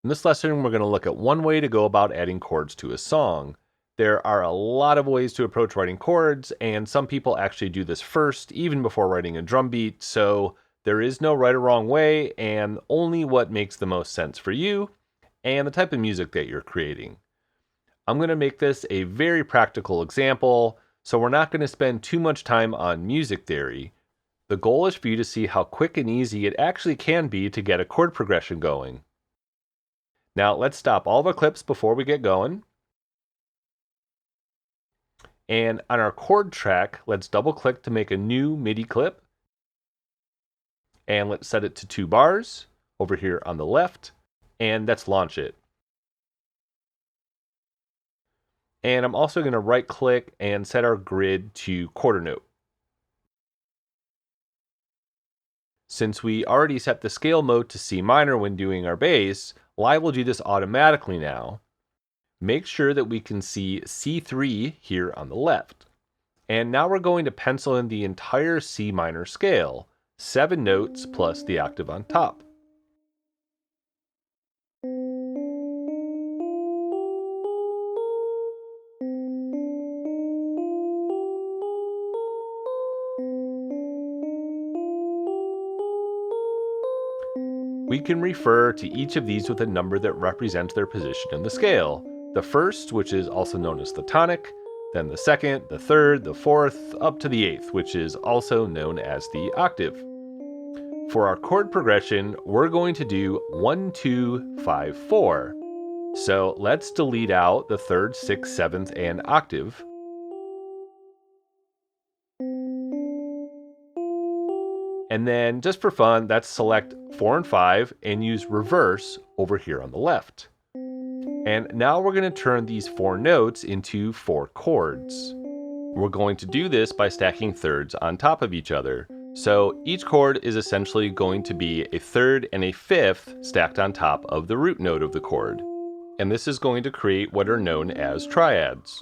In this lesson, we're going to look at one way to go about adding chords to a song. There are a lot of ways to approach writing chords, and some people actually do this first, even before writing a drum beat, so there is no right or wrong way, and only what makes the most sense for you and the type of music that you're creating. I'm going to make this a very practical example, so we're not going to spend too much time on music theory. The goal is for you to see how quick and easy it actually can be to get a chord progression going. Now let's stop all of our clips before we get going. And on our chord track, let's double click to make a new MIDI clip. And let's set it to 2 bars over here on the left. And let's launch it. And I'm also going to right click and set our grid to quarter note. Since we already set the scale mode to C minor when doing our bass, Live will do this automatically now. Make sure that we can see C3 here on the left. And now we're going to pencil in the entire C minor scale, 7 notes plus the octave on top. We can refer to each of these with a number that represents their position in the scale. The first, which is also known as the tonic, then the second, the third, the fourth, up to the 8th, which is also known as the octave. For our chord progression, we're going to do 1, 2, 5, 4. So let's delete out the 3rd, 6th, 7th, and octave. And then just for fun, let's select 4 and 5 and use reverse over here on the left. And now we're going to turn these 4 notes into 4 chords. We're going to do this by stacking thirds on top of each other. So each chord is essentially going to be a 3rd and a 5th stacked on top of the root note of the chord. And this is going to create what are known as triads.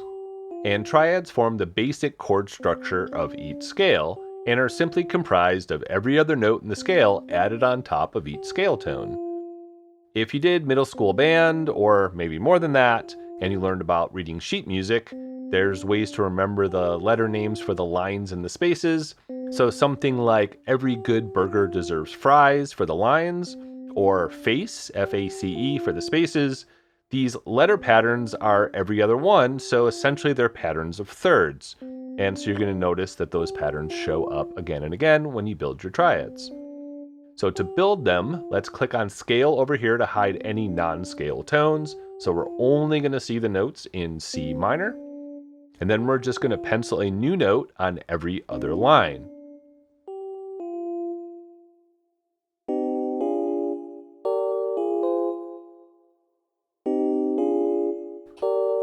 And triads form the basic chord structure of each scale, and are simply comprised of every other note in the scale added on top of each scale tone. If you did middle school band, or maybe more than that, and you learned about reading sheet music, there's ways to remember the letter names for the lines and the spaces. So something like every good burger deserves fries for the lines, or face, F-A-C-E, for the spaces. These letter patterns are every other one, so essentially they're patterns of thirds. And so you're going to notice that those patterns show up again and again when you build your triads. So to build them, let's click on Scale over here to hide any non-scale tones. So we're only going to see the notes in C minor. And then we're just going to pencil a new note on every other line.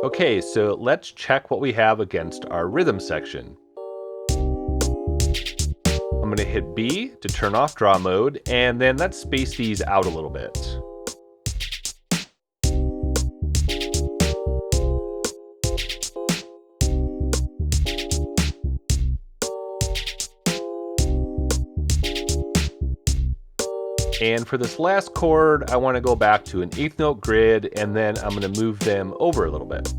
Okay, so let's check what we have against our rhythm section. I'm going to hit B to turn off draw mode, and then let's space these out a little bit. And for this last chord, I want to go back to an 8th note grid, and then I'm going to move them over a little bit.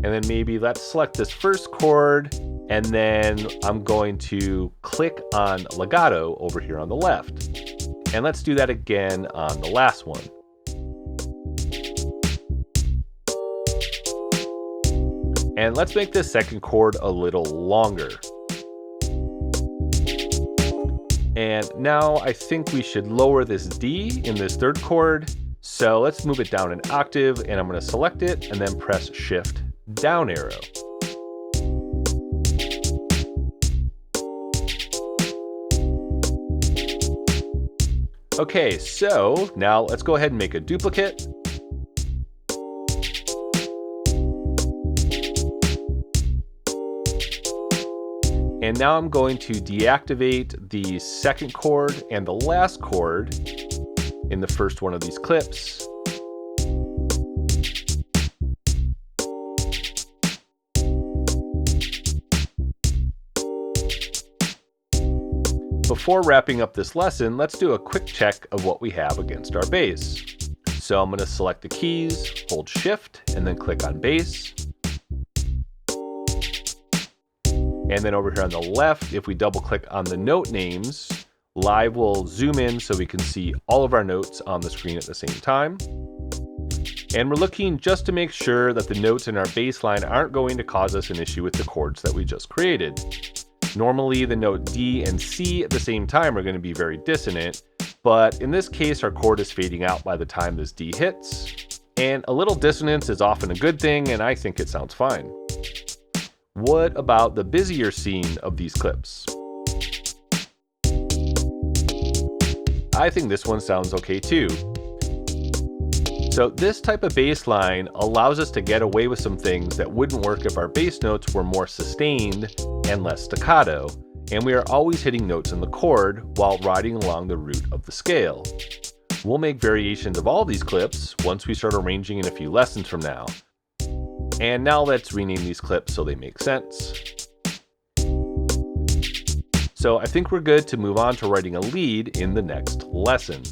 And then maybe let's select this first chord, and then I'm going to click on legato over here on the left. And let's do that again on the last one. And let's make this second chord a little longer. And now I think we should lower this D in this 3rd chord. So let's move it down an octave, and I'm going to select it and then press Shift down arrow. Okay, so now let's go ahead and make a duplicate. And now I'm going to deactivate the 2nd chord and the last chord in the first one of these clips. before wrapping up this lesson, let's do a quick check of what we have against our bass. So I'm going to select the keys, hold Shift, and then click on bass. And then over here on the left, if we double click on the note names, Live will zoom in so we can see all of our notes on the screen at the same time. And we're looking just to make sure that the notes in our bass line aren't going to cause us an issue with the chords that we just created. Normally the note D and C at the same time are going to be very dissonant, but in this case our chord is fading out by the time this D hits. And a little dissonance is often a good thing, and I think it sounds fine. What about the busier scene of these clips? I think this one sounds okay too. So this type of bass line allows us to get away with some things that wouldn't work if our bass notes were more sustained and less staccato, and we are always hitting notes in the chord while riding along the root of the scale. We'll make variations of all these clips once we start arranging in a few lessons from now. And now let's rename these clips so they make sense. So I think we're good to move on to writing a lead in the next lesson.